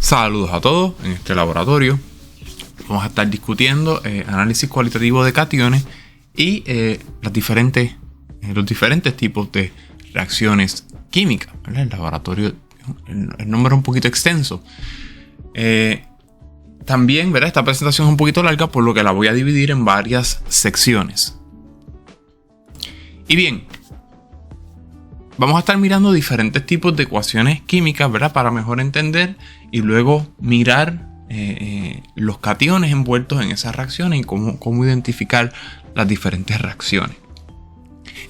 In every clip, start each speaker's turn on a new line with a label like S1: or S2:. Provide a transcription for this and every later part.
S1: Saludos a todos. En este laboratorio vamos a estar discutiendo análisis cualitativo de cationes y los diferentes tipos de reacciones químicas, ¿verdad? El laboratorio, el nombre es un poquito extenso. También, ¿verdad? Esta presentación es un poquito larga, por lo que la voy a dividir en varias secciones. Y bien, vamos a estar mirando diferentes tipos de ecuaciones químicas, ¿verdad? Para mejor entender y luego mirar los cationes envueltos en esas reacciones y cómo identificar las diferentes reacciones.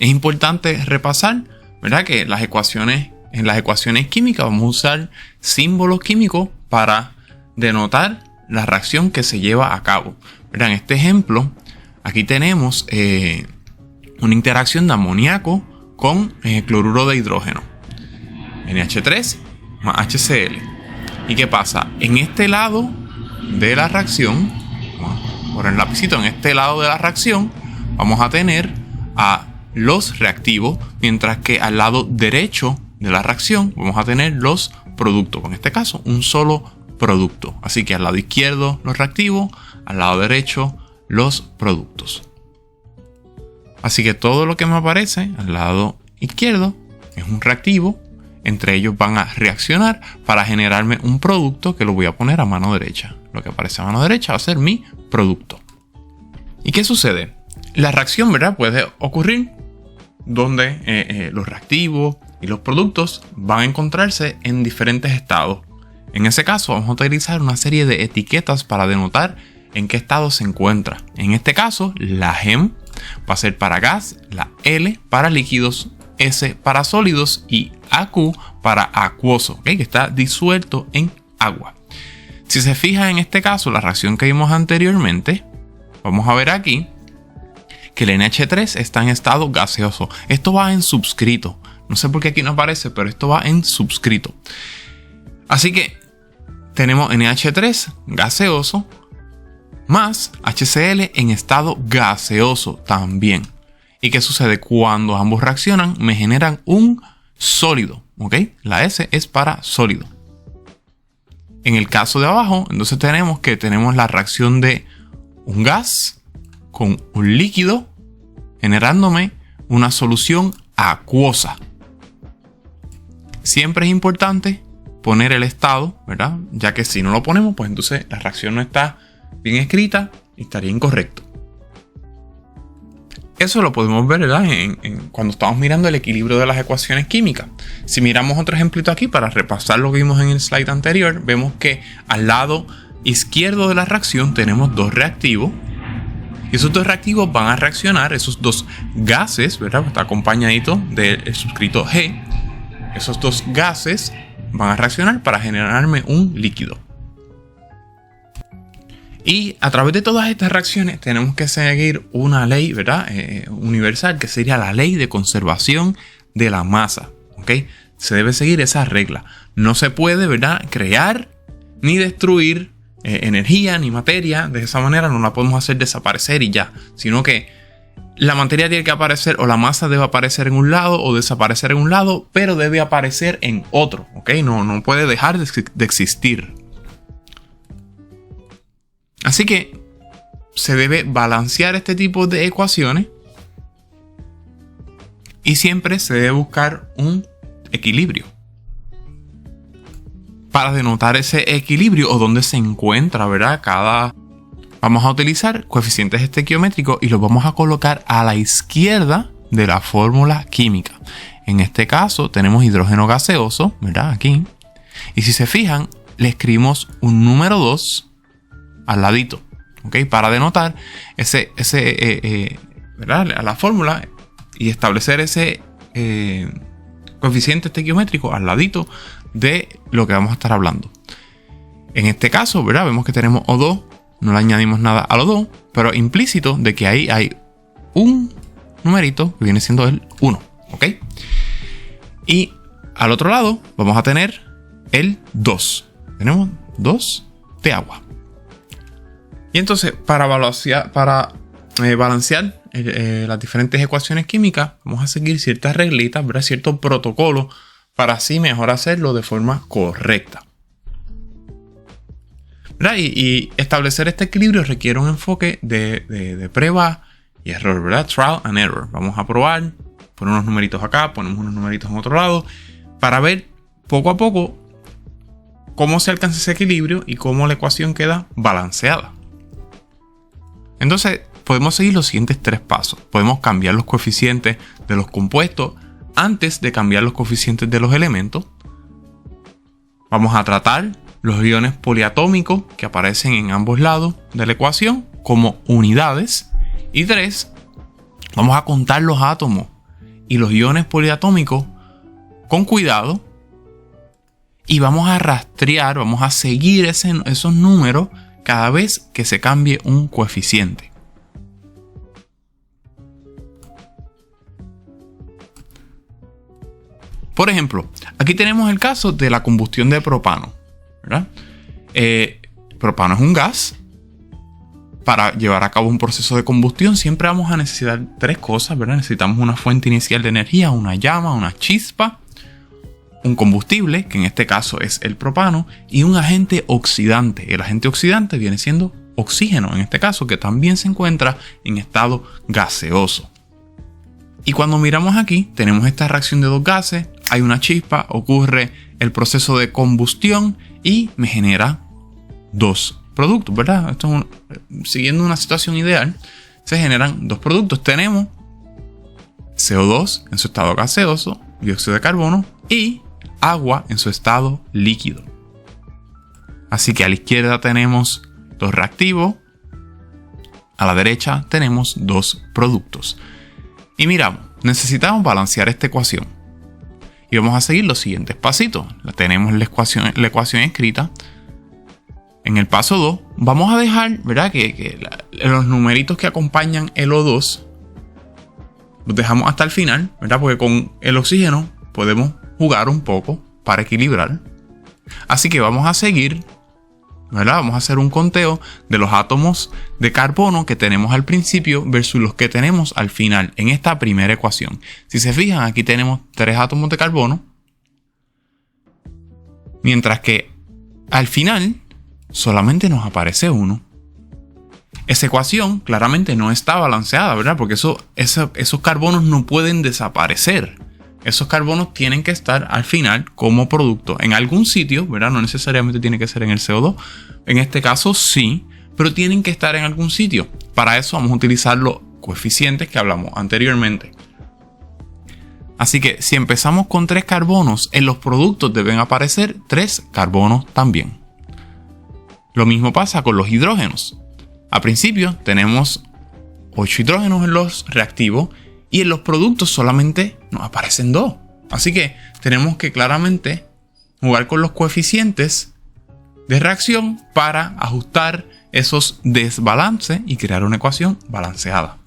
S1: Es importante repasar, ¿verdad? Que en las ecuaciones químicas vamos a usar símbolos químicos para denotar la reacción que se lleva a cabo, ¿verdad? En este ejemplo, aquí tenemos una interacción de amoníaco con cloruro de hidrógeno, NH3 más HCl. ¿Y qué pasa? En este lado de la reacción, por el lapicito, en este lado de la reacción, vamos a tener a los reactivos, mientras que al lado derecho de la reacción vamos a tener los productos. En este caso, un solo producto. Así que al lado izquierdo los reactivos, al lado derecho los productos. Así que todo lo que me aparece al lado izquierdo es un reactivo. Entre ellos van a reaccionar para generarme un producto que lo voy a poner a mano derecha. Lo que aparece a mano derecha va a ser mi producto. ¿Y qué sucede? La reacción, ¿verdad? Puede ocurrir donde los reactivos y los productos van a encontrarse en diferentes estados. En ese caso vamos a utilizar una serie de etiquetas para denotar en qué estado se encuentra. En este caso, la GEM va a ser para gas, la L para líquidos, S para sólidos y AQ para acuoso, ¿okay? Que está disuelto en agua. Si se fija en este caso, la reacción que vimos anteriormente, vamos a ver aquí que el NH3 está en estado gaseoso. Esto va en subscrito. No sé por qué aquí no aparece, pero esto va en subscrito. Así que tenemos NH3 gaseoso más HCl en estado gaseoso también. ¿Y qué sucede? Cuando ambos reaccionan, me generan un sólido, ¿ok? La S es para sólido. En el caso de abajo, entonces tenemos la reacción de un gas con un líquido, generándome una solución acuosa. Siempre es importante poner el estado, ¿verdad? Ya que si no lo ponemos, pues entonces la reacción no está bien escrita y estaría incorrecto. Eso lo podemos ver, ¿verdad? Cuando estamos mirando el equilibrio de las ecuaciones químicas. Si miramos otro ejemplito aquí para repasar lo que vimos en el slide anterior, vemos que al lado izquierdo de la reacción tenemos dos reactivos. Y esos dos reactivos van a reaccionar, esos dos gases, ¿verdad? Está acompañadito del suscrito G. Esos dos gases van a reaccionar para generarme un líquido. Y a través de todas estas reacciones tenemos que seguir una ley, ¿verdad? Universal, que sería la ley de conservación de la masa. ¿Ok? Se debe seguir esa regla. No se puede, ¿verdad?, crear ni destruir energía ni materia. De esa manera no la podemos hacer desaparecer y ya. Sino que la materia tiene que aparecer, o la masa debe aparecer en un lado o desaparecer en un lado, pero debe aparecer en otro. ¿Ok? No puede dejar de existir. Así que se debe balancear este tipo de ecuaciones y siempre se debe buscar un equilibrio. Para denotar ese equilibrio o dónde se encuentra, ¿verdad? Vamos a utilizar coeficientes estequiométricos y los vamos a colocar a la izquierda de la fórmula química. En este caso tenemos hidrógeno gaseoso, ¿verdad? Aquí. Y si se fijan, le escribimos un número 2 al ladito, ¿ok? Para denotar ¿verdad?, a la fórmula y establecer ese coeficiente estequiométrico al ladito de lo que vamos a estar hablando. En este caso, ¿verdad?, vemos que tenemos O2, no le añadimos nada al O2, pero implícito de que ahí hay un numerito que viene siendo el 1, ¿ok? Y al otro lado vamos a tener el 2. Tenemos 2 de agua. Y entonces, para balancear las diferentes ecuaciones químicas, vamos a seguir ciertas reglitas, ¿verdad?, ciertos protocolos, para así mejor hacerlo de forma correcta. ¿verdad? Y establecer este equilibrio requiere un enfoque de prueba y error, ¿verdad? Trial and error. Vamos a probar, poner unos numeritos acá, ponemos unos numeritos en otro lado, para ver poco a poco cómo se alcanza ese equilibrio y cómo la ecuación queda balanceada. Entonces, podemos seguir los siguientes 3 pasos. Podemos cambiar los coeficientes de los compuestos antes de cambiar los coeficientes de los elementos. Vamos a tratar los iones poliatómicos que aparecen en ambos lados de la ecuación como unidades. Y 3, vamos a contar los átomos y los iones poliatómicos con cuidado. Y vamos a rastrear, vamos a seguir esos números cada vez que se cambie un coeficiente. Por ejemplo, aquí tenemos el caso de la combustión de propano, ¿verdad? Propano es un gas. Para llevar a cabo un proceso de combustión siempre vamos a necesitar 3 cosas, ¿verdad? Necesitamos una fuente inicial de energía, una llama, una chispa, un combustible, que en este caso es el propano, y un agente oxidante. El agente oxidante viene siendo oxígeno, en este caso, que también se encuentra en estado gaseoso. Y cuando miramos aquí, tenemos esta reacción de 2 gases, hay una chispa, ocurre el proceso de combustión y me genera 2 productos, ¿verdad? Esto siguiendo una situación ideal, se generan 2 productos. Tenemos CO2 en su estado gaseoso, dióxido de carbono y agua en su estado líquido. Así que a la izquierda tenemos 2 reactivos, a la derecha tenemos 2 productos. Y miramos, necesitamos balancear esta ecuación. Y vamos a seguir los siguientes pasitos. Tenemos la ecuación escrita. En el paso 2 vamos a dejar, ¿verdad? que los numeritos que acompañan el O2 los dejamos hasta el final, ¿verdad? Porque con el oxígeno podemos jugar un poco para equilibrar. Así que vamos a seguir, ¿verdad? Vamos a hacer un conteo de los átomos de carbono que tenemos al principio versus los que tenemos al final en esta primera ecuación. Si se fijan, aquí tenemos 3 átomos de carbono, mientras que al final solamente nos aparece 1. Esa ecuación claramente no está balanceada, ¿verdad? Porque esos carbonos no pueden desaparecer. Esos carbonos tienen que estar al final como producto en algún sitio, ¿verdad? No necesariamente tiene que ser en el CO2. En este caso sí, pero tienen que estar en algún sitio. Para eso vamos a utilizar los coeficientes que hablamos anteriormente. Así que si empezamos con 3 carbonos, en los productos deben aparecer 3 carbonos también. Lo mismo pasa con los hidrógenos. Al principio tenemos 8 hidrógenos en los reactivos y en los productos solamente nos aparecen 2. Así que tenemos que claramente jugar con los coeficientes de reacción para ajustar esos desbalances y crear una ecuación balanceada.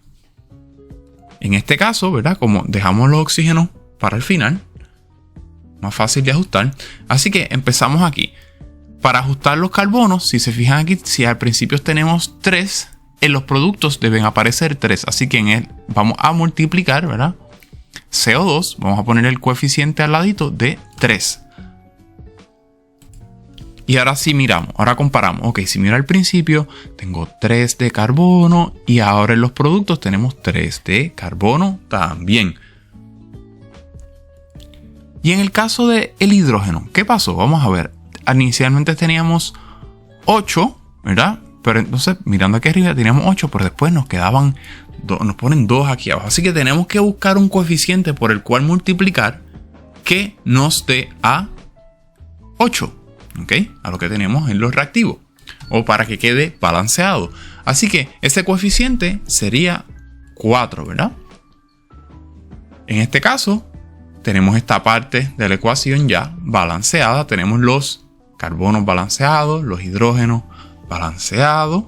S1: En este caso, ¿verdad? Como dejamos los oxígenos para el final, más fácil de ajustar. Así que empezamos aquí. Para ajustar los carbonos, si se fijan aquí, si al principio tenemos 3, en los productos deben aparecer 3. Así que en él vamos a multiplicar, ¿verdad? CO2, vamos a poner el coeficiente al ladito de 3. Y ahora sí miramos, ahora comparamos. Ok, si miro al principio, tengo 3 de carbono y ahora en los productos tenemos 3 de carbono también. Y en el caso del hidrógeno, ¿qué pasó? Vamos a ver. Inicialmente teníamos 8, ¿verdad? Pero entonces, mirando aquí arriba, teníamos 8, pero después nos quedaban, nos ponen 2 aquí abajo. Así que tenemos que buscar un coeficiente por el cual multiplicar que nos dé a 8, ¿ok? A lo que tenemos en los reactivos, o para que quede balanceado. Así que ese coeficiente sería 4, ¿verdad? En este caso, tenemos esta parte de la ecuación ya balanceada. Tenemos los carbonos balanceados, los hidrógenos balanceados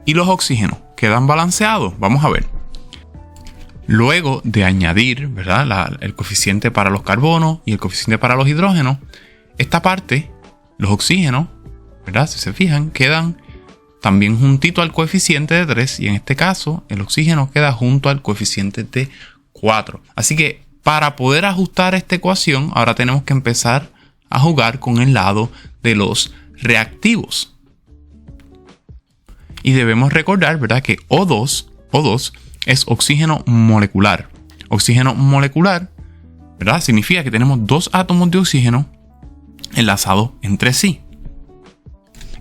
S1: y los oxígenos quedan balanceados. Vamos a ver. Luego de añadir, ¿verdad? El coeficiente para los carbonos y el coeficiente para los hidrógenos, esta parte, los oxígenos, ¿verdad? Si se fijan, quedan también juntito al coeficiente de 3 y en este caso el oxígeno queda junto al coeficiente de 4. Así que para poder ajustar esta ecuación, ahora tenemos que empezar a jugar con el lado de los reactivos. Y debemos recordar, ¿verdad?, que O2 es oxígeno molecular. Oxígeno molecular, ¿verdad?, significa que tenemos dos átomos de oxígeno enlazados entre sí.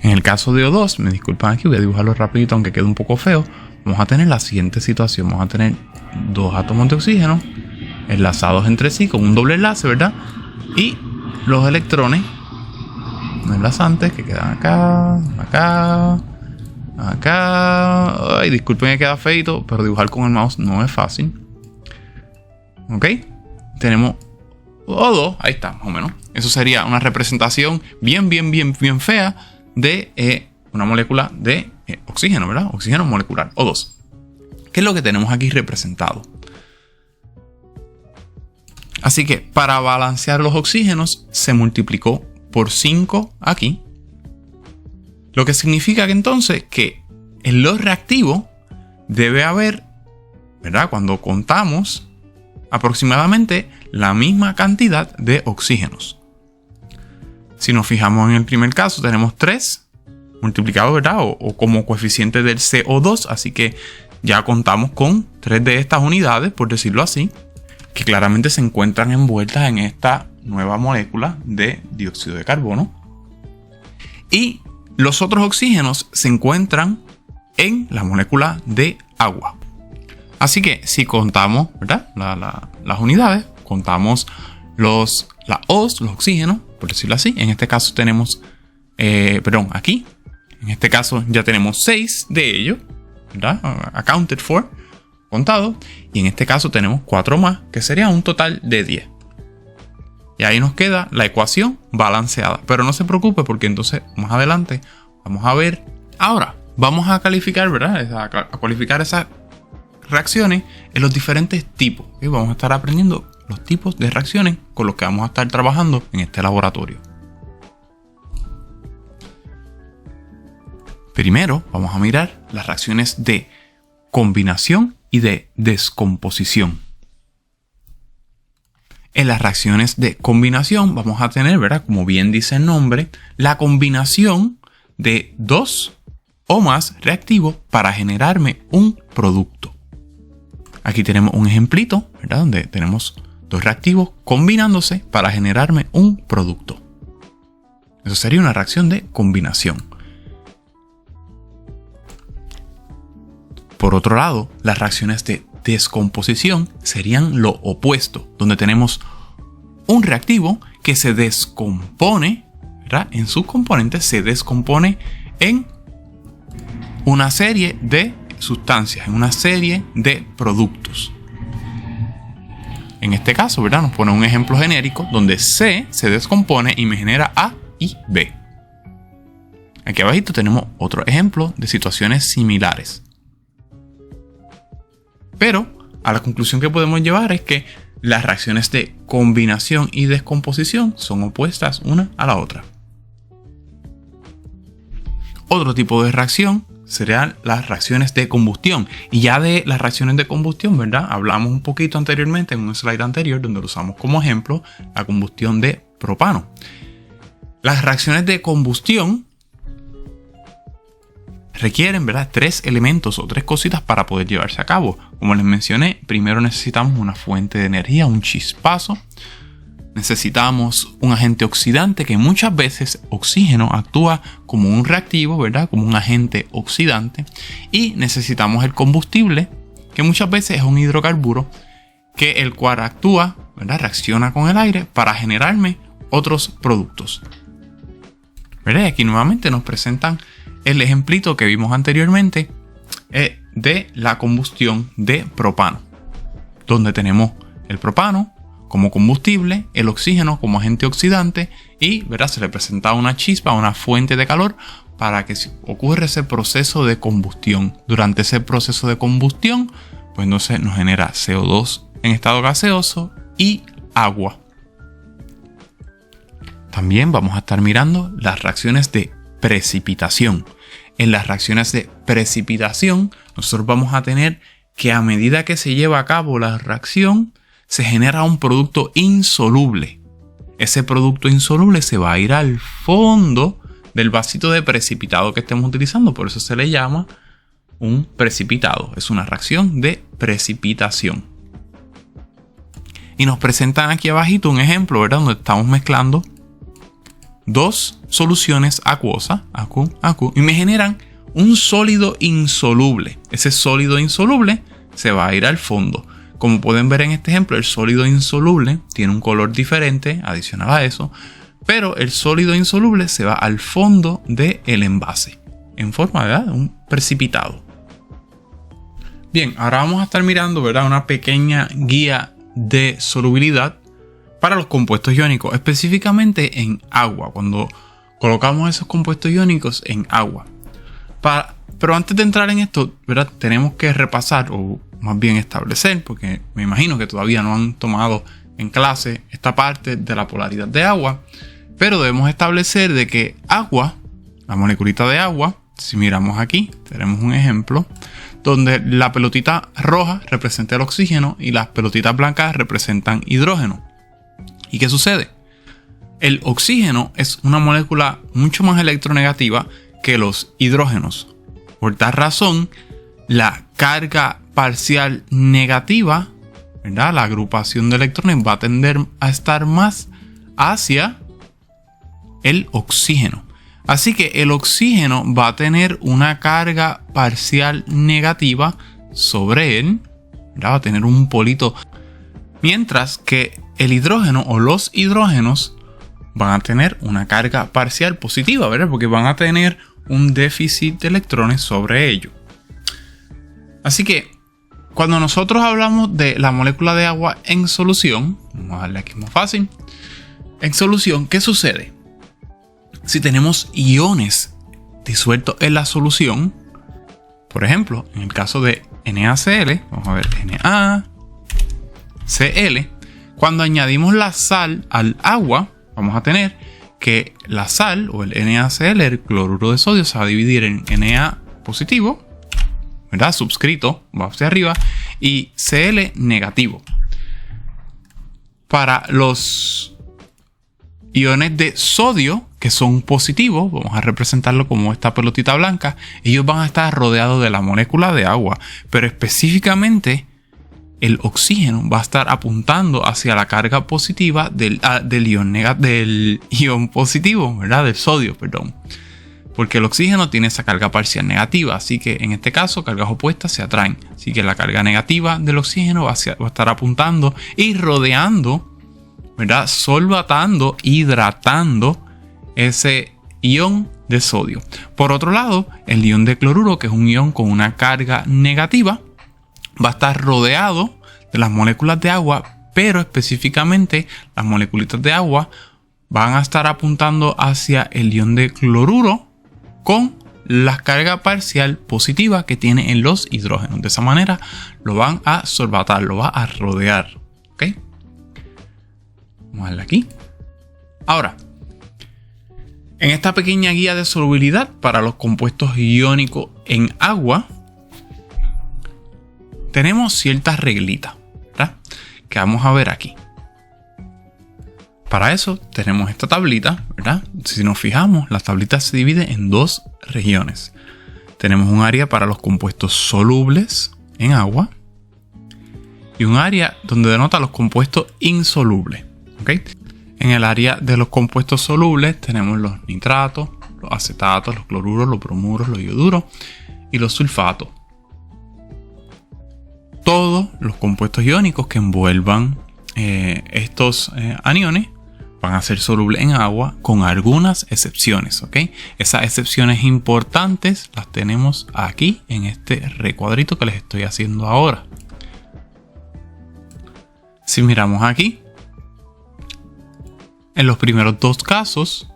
S1: En el caso de O2, me disculpan aquí, voy a dibujarlo rapidito aunque quede un poco feo. Vamos a tener la siguiente situación. Vamos a tener dos átomos de oxígeno enlazados entre sí con un doble enlace, ¿verdad? Y los electrones no enlazantes que quedan acá. Ay, disculpen que queda feito, pero dibujar con el mouse no es fácil. Ok, tenemos O2, ahí está, más o menos. Eso sería una representación bien fea de una molécula de oxígeno, ¿verdad? Oxígeno molecular, O2. ¿Qué es lo que tenemos aquí representado? Así que para balancear los oxígenos se multiplicó por 5 aquí. Lo que significa que entonces que en los reactivos debe haber, ¿verdad?, cuando contamos, aproximadamente la misma cantidad de oxígenos. Si nos fijamos en el primer caso, tenemos 3 multiplicado, ¿verdad?, o como coeficiente del CO2, así que ya contamos con 3 de estas unidades, por decirlo así, que claramente se encuentran envueltas en esta nueva molécula de dióxido de carbono. Y los otros oxígenos se encuentran en la molécula de agua. Así que si contamos, ¿verdad?, las unidades, contamos las O's, los oxígenos, por decirlo así. En este caso tenemos, aquí, en este caso ya tenemos 6 de ellos, ¿verdad?, accounted for, contado. Y en este caso tenemos 4 más, que sería un total de 10. Y ahí nos queda la ecuación balanceada. Pero no se preocupe porque entonces más adelante vamos a ver. Ahora vamos a calificar, ¿verdad?, a cualificar esas reacciones en los diferentes tipos. ¿Sí? Vamos a estar aprendiendo los tipos de reacciones con los que vamos a estar trabajando en este laboratorio. Primero vamos a mirar las reacciones de combinación y de descomposición. En las reacciones de combinación vamos a tener, ¿verdad?, como bien dice el nombre, la combinación de 2 o más reactivos para generarme un producto. Aquí tenemos un ejemplito, ¿verdad?, donde tenemos 2 reactivos combinándose para generarme un producto. Eso sería una reacción de combinación. Por otro lado, las reacciones de descomposición serían lo opuesto, donde tenemos un reactivo que se descompone, ¿verdad?, en sus componentes, se descompone en una serie de sustancias, en una serie de productos. En este caso, ¿verdad?, nos pone un ejemplo genérico donde C se descompone y me genera A y B. Aquí abajito tenemos otro ejemplo de situaciones similares. Pero a la conclusión que podemos llevar es que las reacciones de combinación y descomposición son opuestas una a la otra. Otro tipo de reacción serían las reacciones de combustión. Y ya de las reacciones de combustión, ¿verdad?, hablamos un poquito anteriormente en un slide anterior donde lo usamos como ejemplo, la combustión de propano. Las reacciones de combustión requieren, ¿verdad?, 3 elementos o 3 cositas para poder llevarse a cabo. Como les mencioné, primero necesitamos una fuente de energía, un chispazo. Necesitamos un agente oxidante, que muchas veces oxígeno actúa como un reactivo, ¿verdad?, como un agente oxidante. Y necesitamos el combustible, que muchas veces es un hidrocarburo, que el cual actúa, ¿verdad?, reacciona con el aire para generarme otros productos. ¿Verdad? Aquí nuevamente nos presentan el ejemplito que vimos anteriormente de la combustión de propano, donde tenemos el propano como combustible, el oxígeno como agente oxidante y, ¿verdad?, se le presenta una chispa, una fuente de calor para que ocurra ese proceso de combustión. Durante ese proceso de combustión, pues entonces nos genera CO2 en estado gaseoso y agua. También vamos a estar mirando las reacciones de precipitación. En las reacciones de precipitación, nosotros vamos a tener que a medida que se lleva a cabo la reacción, se genera un producto insoluble. Ese producto insoluble se va a ir al fondo del vasito de precipitado que estemos utilizando. Por eso se le llama un precipitado. Es una reacción de precipitación. Y nos presentan aquí abajito un ejemplo, ¿verdad? Donde estamos mezclando dos soluciones acuosas, acu, y me generan un sólido insoluble. Ese sólido insoluble se va a ir al fondo. Como pueden ver en este ejemplo, el sólido insoluble tiene un color diferente adicional a eso, pero el sólido insoluble se va al fondo del envase en forma de un precipitado. Bien, ahora vamos a estar mirando, ¿verdad?, una pequeña guía de solubilidad para los compuestos iónicos, específicamente en agua, cuando colocamos esos compuestos iónicos en agua. Pero antes de entrar en esto, ¿verdad?, tenemos que repasar, o más bien establecer, porque me imagino que todavía no han tomado en clase esta parte de la polaridad de agua, pero debemos establecer de que agua, la moleculita de agua, si miramos aquí, tenemos un ejemplo donde la pelotita roja representa el oxígeno y las pelotitas blancas representan hidrógeno. ¿Y qué sucede? El oxígeno es una molécula mucho más electronegativa que los hidrógenos. Por tal razón, la carga parcial negativa, ¿verdad?, la agrupación de electrones va a tender a estar más hacia el oxígeno. Así que el oxígeno va a tener una carga parcial negativa sobre él, ¿verdad?, va a tener un polito. Mientras que el hidrógeno o los hidrógenos van a tener una carga parcial positiva, ¿verdad?, porque van a tener un déficit de electrones sobre ello. Así que cuando nosotros hablamos de la molécula de agua en solución, vamos a darle aquí más fácil, en solución, ¿qué sucede? Si tenemos iones disueltos en la solución, por ejemplo, en el caso de NaCl, vamos a ver NaCl, cuando añadimos la sal al agua, vamos a tener que la sal o el NaCl, el cloruro de sodio, se va a dividir en Na positivo, ¿verdad?, subscrito, va hacia arriba, y Cl negativo. Para los iones de sodio, que son positivos, vamos a representarlo como esta pelotita blanca, ellos van a estar rodeados de la molécula de agua, pero específicamente el oxígeno va a estar apuntando hacia la carga positiva del ion positivo, ¿verdad?, del sodio, perdón. Porque el oxígeno tiene esa carga parcial negativa, así que en este caso cargas opuestas se atraen. Así que la carga negativa del oxígeno va a estar apuntando y rodeando, ¿verdad?, solvatando, hidratando ese ion de sodio. Por otro lado, el ion de cloruro, que es un ion con una carga negativa, va a estar rodeado de las moléculas de agua, pero específicamente las moleculitas de agua van a estar apuntando hacia el ion de cloruro con la carga parcial positiva que tiene en los hidrógenos. De esa manera lo van a solvatar, lo va a rodear. ¿Ok? Vamos a darle aquí. Ahora, en esta pequeña guía de solubilidad para los compuestos iónicos en agua, tenemos ciertas reglitas, ¿verdad?, que vamos a ver aquí. Para eso tenemos esta tablita, ¿verdad? Si nos fijamos, la tablita se divide en dos regiones. Tenemos un área para los compuestos solubles en agua y un área donde denota los compuestos insolubles. ¿Okay? En el área de los compuestos solubles tenemos los nitratos, los acetatos, los cloruros, los bromuros, los ioduros y los sulfatos. Todos los compuestos iónicos que envuelvan estos aniones van a ser solubles en agua con algunas excepciones, ¿ok? Esas excepciones importantes las tenemos aquí en este recuadrito que les estoy haciendo ahora. Si miramos aquí, en los primeros dos casos,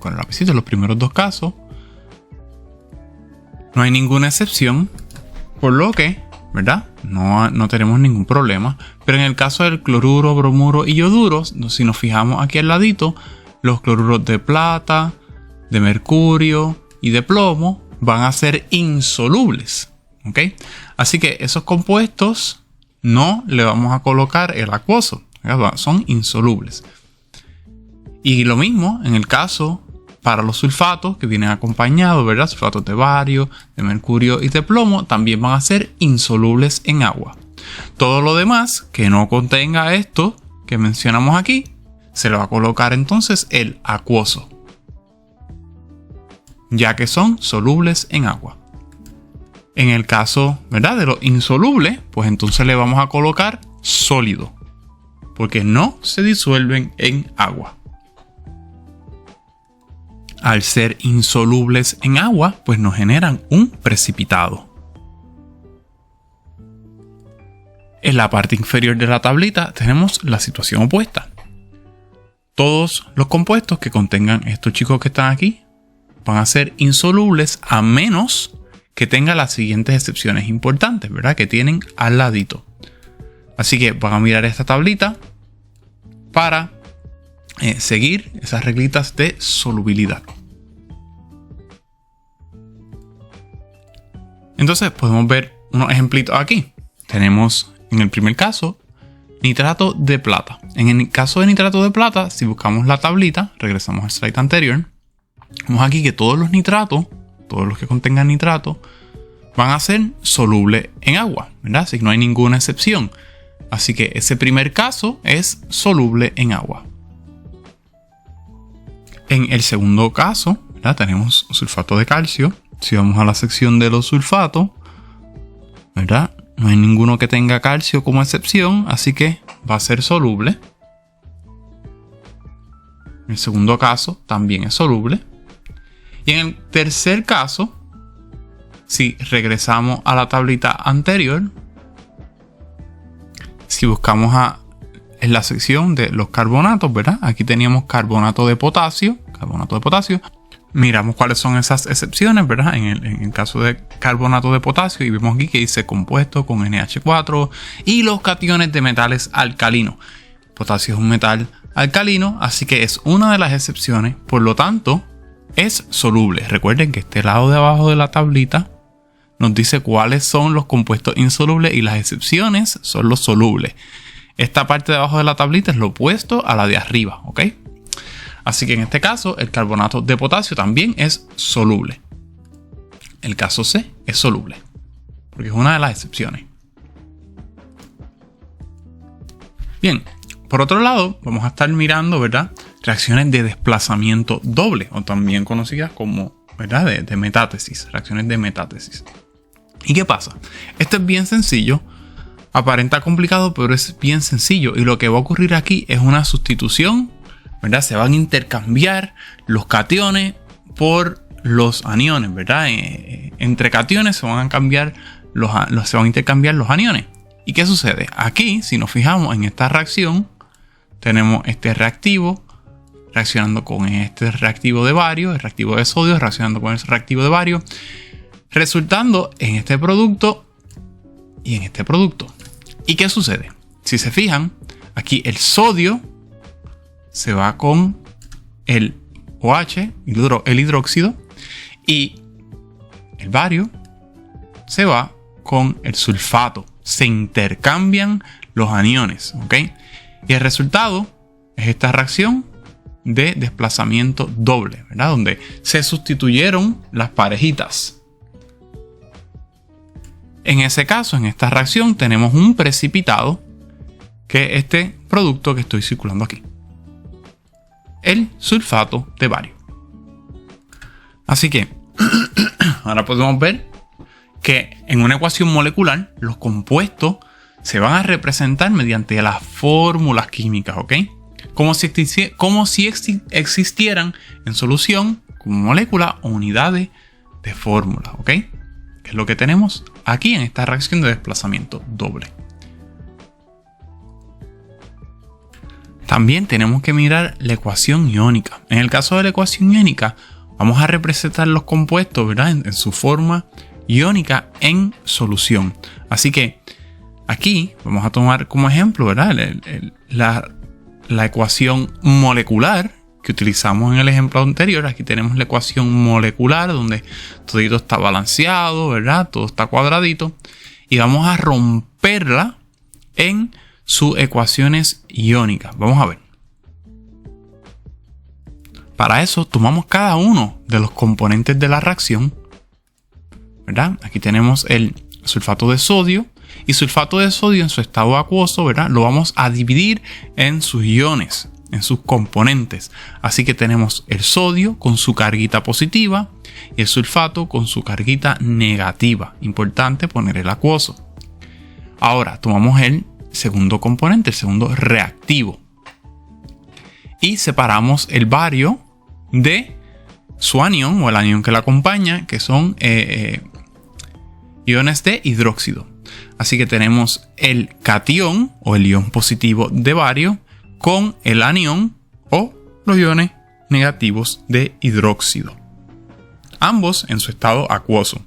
S1: con el lapicito, en los primeros dos casos, no hay ninguna excepción, por lo que, ¿verdad?, no tenemos ningún problema. Pero en el caso del cloruro, bromuro y yoduro, si nos fijamos aquí al ladito, los cloruros de plata, de mercurio y de plomo van a ser insolubles, ¿ok? Así que esos compuestos no le vamos a colocar el acuoso, ¿verdad?, son insolubles. Y lo mismo en el caso para los sulfatos que vienen acompañados, ¿verdad? Sulfatos de bario, de mercurio y de plomo también van a ser insolubles en agua. Todo lo demás que no contenga esto que mencionamos aquí, se le va a colocar entonces el acuoso, ya que son solubles en agua. En el caso, ¿verdad?, de los insolubles, pues entonces le vamos a colocar sólido, porque no se disuelven en agua. Al ser insolubles en agua, pues nos generan un precipitado. En la parte inferior de la tablita tenemos la situación opuesta. Todos los compuestos que contengan estos chicos que están aquí van a ser insolubles a menos que tengan las siguientes excepciones importantes, ¿verdad?, que tienen al ladito. Así que van a mirar esta tablita para seguir esas reglitas de solubilidad. Entonces podemos ver unos ejemplitos aquí. Tenemos en el primer caso nitrato de plata. En el caso de nitrato de plata, si buscamos la tablita, regresamos al slide anterior, vemos aquí que todos los nitratos, todos los que contengan nitrato, van a ser solubles en agua, ¿verdad? Así que no hay ninguna excepción. Así que ese primer caso es soluble en agua. En el segundo caso, ¿verdad?, tenemos sulfato de calcio. Si vamos a la sección de los sulfatos, ¿verdad?, no hay ninguno que tenga calcio como excepción, así que va a ser soluble. El segundo caso también es soluble. Y en el tercer caso, si regresamos a la tablita anterior, si buscamos en la sección de los carbonatos, ¿verdad?, aquí teníamos carbonato de potasio. Miramos cuáles son esas excepciones, ¿verdad? En el caso de carbonato de potasio, y vemos aquí que dice compuesto con NH4 y los cationes de metales alcalinos. Potasio es un metal alcalino, así que es una de las excepciones, por lo tanto es soluble. Recuerden que este lado de abajo de la tablita nos dice cuáles son los compuestos insolubles y las excepciones son los solubles. Esta parte de abajo de la tablita es lo opuesto a la de arriba, ¿ok? Así que en este caso, el carbonato de potasio también es soluble. El caso C es soluble, porque es una de las excepciones. Bien, por otro lado, vamos a estar mirando, ¿verdad?, reacciones de desplazamiento doble, o también conocidas como, ¿verdad?, de metátesis, reacciones de metátesis. ¿Y qué pasa? Esto es bien sencillo, aparenta complicado, pero es bien sencillo. Y lo que va a ocurrir aquí es una sustitución, ¿verdad? Se van a intercambiar los cationes por los aniones, ¿verdad? Entre cationes se van a intercambiar los aniones. ¿Y qué sucede? Aquí, si nos fijamos en esta reacción, tenemos este reactivo reaccionando con este reactivo de bario, el reactivo de sodio reaccionando con el reactivo de bario, resultando en este producto y en este producto. ¿Y qué sucede? Si se fijan, aquí el sodio se va con el OH, el hidróxido, y el bario se va con el sulfato. Se intercambian los aniones, ¿ok? Y el resultado es esta reacción de desplazamiento doble, ¿verdad? Donde se sustituyeron las parejitas. En ese caso, en esta reacción, tenemos un precipitado, que es este producto que estoy circulando aquí, el sulfato de bario. Así que ahora podemos ver que en una ecuación molecular los compuestos se van a representar mediante las fórmulas químicas, ¿ok? Como si existieran en solución como molécula o unidades de fórmula, ¿ok? Que es lo que tenemos aquí en esta reacción de desplazamiento doble. También tenemos que mirar la ecuación iónica. En el caso de la ecuación iónica, vamos a representar los compuestos, ¿verdad?, en su forma iónica en solución. Así que aquí vamos a tomar como ejemplo, ¿verdad?, la ecuación molecular que utilizamos en el ejemplo anterior. Aquí tenemos la ecuación molecular donde todo está balanceado, ¿verdad?, todo está cuadradito, y vamos a romperla en sus ecuaciones iónicas. Vamos a ver. Para eso tomamos cada uno de los componentes de la reacción, ¿verdad? Aquí tenemos el sulfato de sodio y sulfato de sodio en su estado acuoso, ¿verdad? Lo vamos a dividir en sus iones, en sus componentes. Así que tenemos el sodio con su carguita positiva y el sulfato con su carguita negativa. Importante poner el acuoso. Ahora tomamos el segundo componente, el segundo reactivo, y separamos el bario de su anión o el anión que la acompaña, que son iones de hidróxido. Así que tenemos el catión o el ion positivo de bario con el anión o los iones negativos de hidróxido, ambos en su estado acuoso.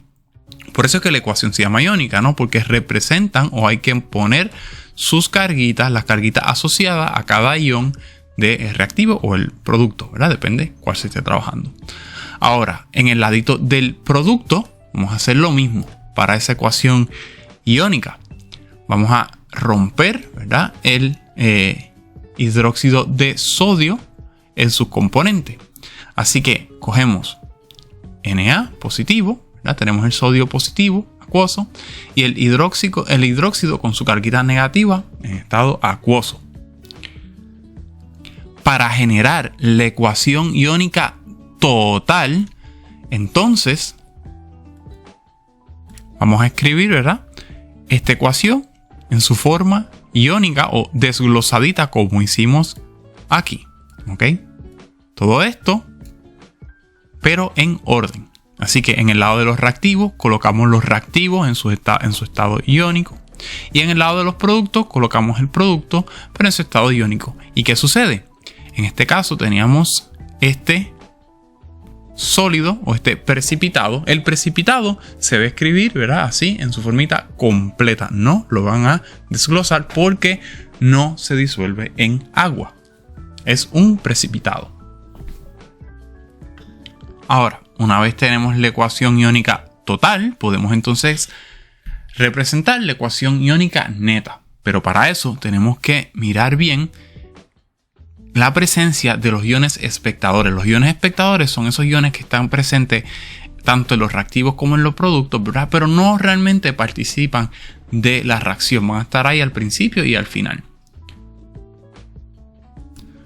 S1: Por eso es que la ecuación se llama iónica, ¿no? Porque representan, o hay que poner sus carguitas, las carguitas asociadas a cada ion del reactivo o el producto, ¿verdad? Depende cuál se esté trabajando. Ahora, en el ladito del producto, vamos a hacer lo mismo para esa ecuación iónica. Vamos a romper, ¿verdad?, el hidróxido de sodio en sus componentes. Así que cogemos Na positivo, ¿verdad? Tenemos el sodio positivo, acuoso, y el hidróxido con su carguita negativa en estado acuoso. Para generar la ecuación iónica total, entonces vamos a escribir, ¿verdad?, esta ecuación en su forma iónica o desglosadita como hicimos aquí. ¿Ok? Todo esto, pero en orden. Así que en el lado de los reactivos colocamos los reactivos en su estado iónico. Y en el lado de los productos colocamos el producto, pero en su estado iónico. ¿Y qué sucede? En este caso teníamos este sólido o este precipitado. El precipitado se va a escribir, ¿verdad?, así en su formita completa. No lo van a desglosar porque no se disuelve en agua. Es un precipitado. Ahora, una vez tenemos la ecuación iónica total, podemos entonces representar la ecuación iónica neta. Pero para eso tenemos que mirar bien la presencia de los iones espectadores. Los iones espectadores son esos iones que están presentes tanto en los reactivos como en los productos, ¿verdad?, pero no realmente participan de la reacción. Van a estar ahí al principio y al final.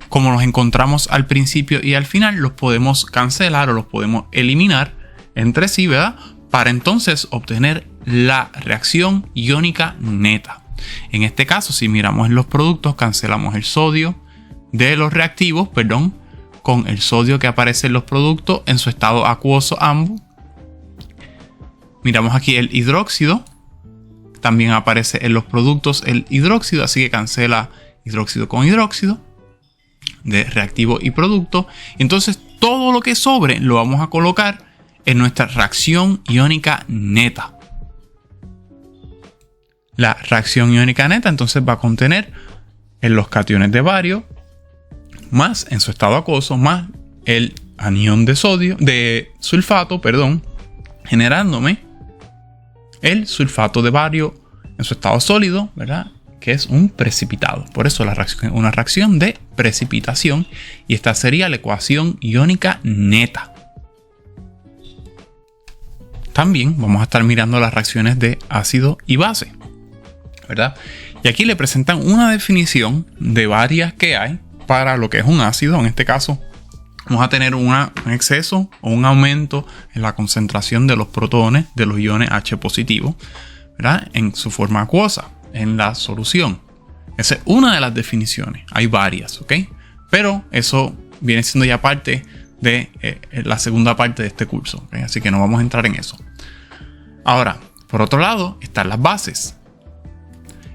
S1: Como los encontramos al principio y al final, los podemos cancelar o los podemos eliminar entre sí, ¿verdad?, para entonces obtener la reacción iónica neta. En este caso, si miramos en los productos, cancelamos el sodio de los reactivos, con el sodio que aparece en los productos en su estado acuoso ambos. Miramos aquí el hidróxido, también aparece en los productos el hidróxido, así que cancela hidróxido con hidróxido de reactivo y producto. Entonces todo lo que sobre lo vamos a colocar en nuestra reacción iónica neta. La reacción iónica neta entonces va a contener en los cationes de bario más en su estado acuoso más el anión de sulfato, generándome el sulfato de bario en su estado sólido, ¿verdad?, que es un precipitado. Por eso la reacción es una reacción de precipitación y esta sería la ecuación iónica neta. También vamos a estar mirando las reacciones de ácido y base, ¿verdad? Y aquí le presentan una definición de varias que hay para lo que es un ácido. En este caso vamos a tener un exceso o un aumento en la concentración de los protones de los iones H positivo, ¿verdad?, en su forma acuosa, en la solución. Esa es una de las definiciones. Hay varias, ¿ok? Pero eso viene siendo ya parte de la segunda parte de este curso, ¿okay? Así que no vamos a entrar en eso. Ahora, por otro lado, están las bases.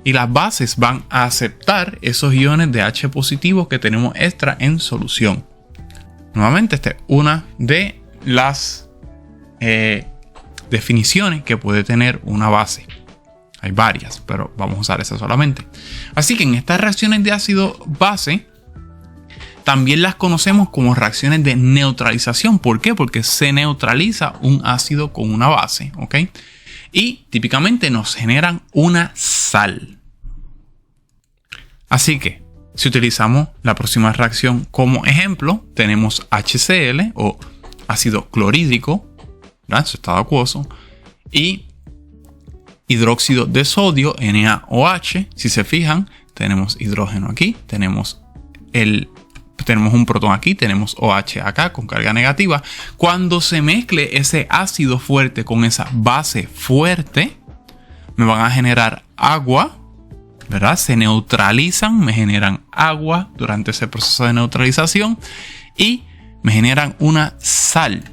S1: Y las bases van a aceptar esos iones de H positivo que tenemos extra en solución. Nuevamente, esta es una de las definiciones que puede tener una base. Hay varias, pero vamos a usar esa solamente. Así que en estas reacciones de ácido-base también las conocemos como reacciones de neutralización. ¿Por qué? Porque se neutraliza un ácido con una base, ¿ok? Y típicamente nos generan una sal. Así que Si utilizamos la próxima reacción como ejemplo, tenemos HCl o ácido clorhídrico, ¿verdad? Su estado acuoso, y hidróxido de sodio, NaOH. Si se fijan, tenemos hidrógeno aquí, tenemos un protón aquí, tenemos OH acá con carga negativa. Cuando se mezcle ese ácido fuerte con esa base fuerte, me van a generar agua, ¿verdad? Se neutralizan, me generan agua durante ese proceso de neutralización y me generan una sal.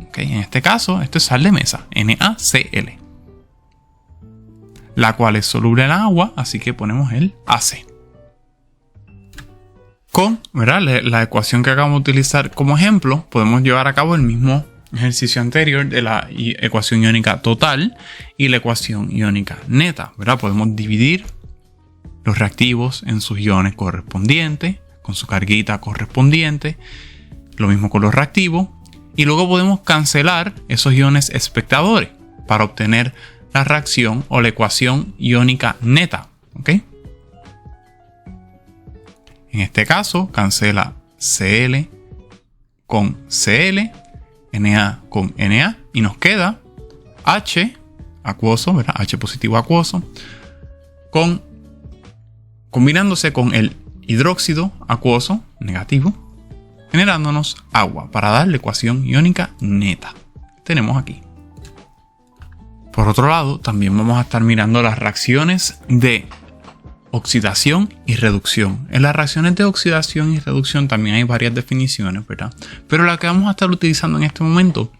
S1: ¿Okay? En este caso, esto es sal de mesa, NaCl, la cual es soluble en agua, así que ponemos el AC. Con, ¿verdad?, la ecuación que acabamos de utilizar como ejemplo, podemos llevar a cabo el mismo ejercicio anterior de la ecuación iónica total y la ecuación iónica neta, ¿verdad? Podemos dividir los reactivos en sus iones correspondientes, con su carguita correspondiente, lo mismo con los reactivos, y luego podemos cancelar esos iones espectadores para obtener la reacción o la ecuación iónica neta, ¿ok? En este caso, cancela Cl con Cl, Na con Na, y nos queda H acuoso, ¿verdad? H positivo acuoso, combinándose con el hidróxido acuoso negativo, generándonos agua para dar la ecuación iónica neta. Tenemos aquí. Por otro lado, también vamos a estar mirando las reacciones de oxidación y reducción. En las reacciones de oxidación y reducción también hay varias definiciones, ¿verdad? Pero la que vamos a estar utilizando en este momento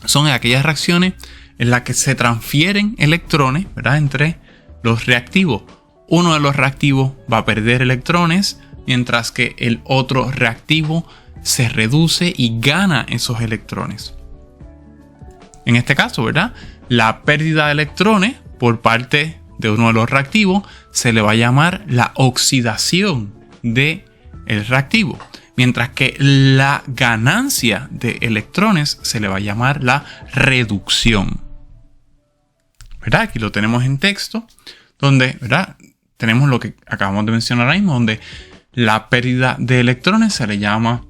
S1: son aquellas reacciones en las que se transfieren electrones, ¿verdad?, entre los reactivos. Uno de los reactivos va a perder electrones, mientras que el otro reactivo se reduce y gana esos electrones. En este caso, ¿verdad?, la pérdida de electrones por parte de uno de los reactivos se le va a llamar la oxidación del reactivo, mientras que la ganancia de electrones se le va a llamar la reducción. ¿Verdad? Aquí lo tenemos en texto, donde, ¿verdad?, tenemos lo que acabamos de mencionar ahora mismo, donde la pérdida de electrones se le llama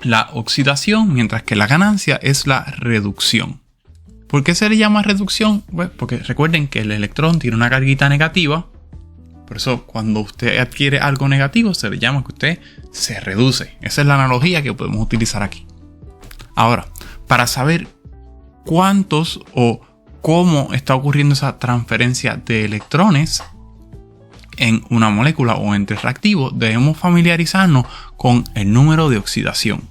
S1: la oxidación, mientras que la ganancia es la reducción. ¿Por qué se le llama reducción? Pues porque recuerden que el electrón tiene una carguita negativa. Por eso cuando usted adquiere algo negativo se le llama que usted se reduce. Esa es la analogía que podemos utilizar aquí. Ahora, para saber cuántos o cómo está ocurriendo esa transferencia de electrones en una molécula o entre reactivos, debemos familiarizarnos con el número de oxidación,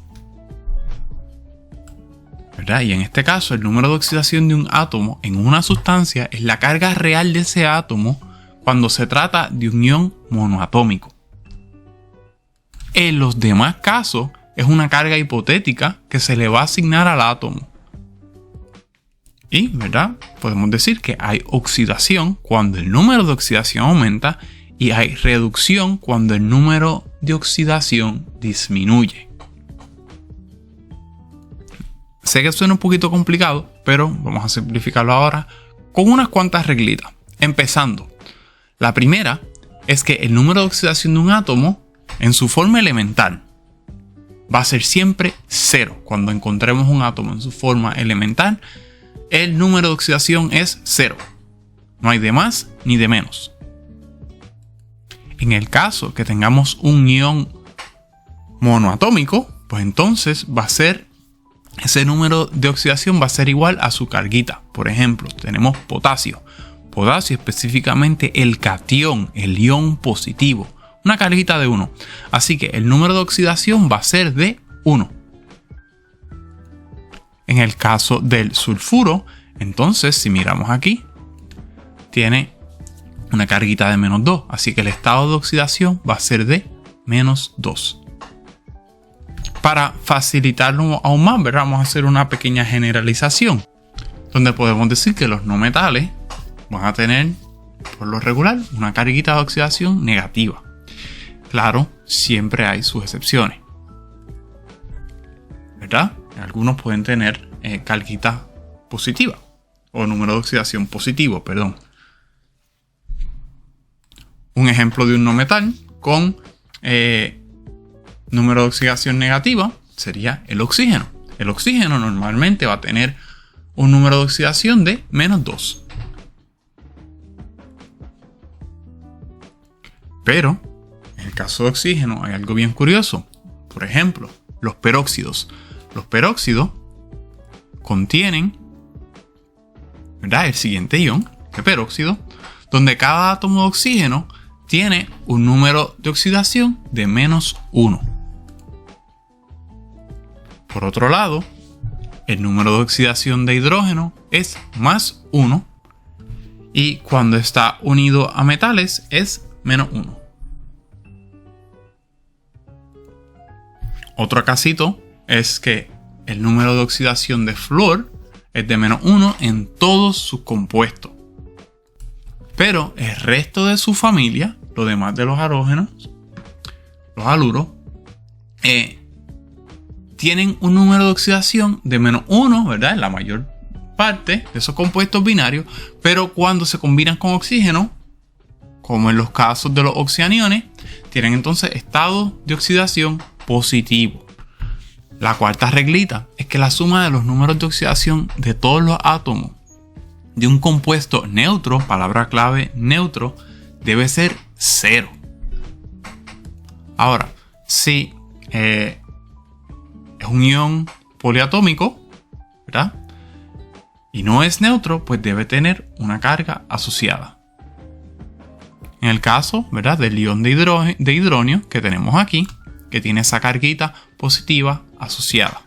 S1: ¿verdad? Y en este caso, el número de oxidación de un átomo en una sustancia es la carga real de ese átomo cuando se trata de un ion monoatómico. En los demás casos, es una carga hipotética que se le va a asignar al átomo. Y, ¿verdad?, podemos decir que hay oxidación cuando el número de oxidación aumenta y hay reducción cuando el número de oxidación disminuye. Sé que suena un poquito complicado, pero vamos a simplificarlo ahora con unas cuantas reglitas. Empezando, la primera es que el número de oxidación de un átomo en su forma elemental va a ser siempre 0. Cuando encontremos un átomo en su forma elemental, el número de oxidación es 0. No hay de más ni de menos. En el caso que tengamos un ion monoatómico, pues entonces va a ser ese número de oxidación va a ser igual a su carguita. Por ejemplo, tenemos potasio. Potasio, específicamente el catión, el ion positivo. Una carguita de 1. Así que el número de oxidación va a ser de 1. En el caso del sulfuro, entonces, si miramos aquí, tiene una carguita de menos 2. Así que el estado de oxidación va a ser de menos 2. Para facilitarlo aún más, ¿verdad?, vamos a hacer una pequeña generalización, donde podemos decir que los no metales van a tener, por lo regular, una carguita de oxidación negativa. Claro, siempre hay sus excepciones, ¿verdad? Algunos pueden tener carguita positiva, o número de oxidación positivo, perdón. Un ejemplo de un no metal con número de oxidación negativa sería el oxígeno. El oxígeno normalmente va a tener un número de oxidación de -2. Pero en el caso de oxígeno hay algo bien curioso. Por ejemplo, los peróxidos. Los peróxidos contienen, ¿verdad?, el siguiente ion, el peróxido, donde cada átomo de oxígeno tiene un número de oxidación de -1. Por otro lado, el número de oxidación de hidrógeno es +1 y cuando está unido a metales es -1. Otro casito es que el número de oxidación de flúor es de -1 en todos sus compuestos. Pero el resto de su familia, lo demás de los halógenos, los haluros, tienen un número de oxidación de -1, ¿verdad? En la mayor parte de esos compuestos binarios, pero cuando se combinan con oxígeno, como en los casos de los oxianiones, tienen entonces estado de oxidación positivo. La cuarta reglita es que la suma de los números de oxidación de todos los átomos de un compuesto neutro, palabra clave neutro, debe ser 0. Ahora, si es un ion poliatómico, ¿verdad?, y no es neutro, pues debe tener una carga asociada. En el caso, ¿verdad?, del ion de hidronio que tenemos aquí, que tiene esa carguita positiva asociada.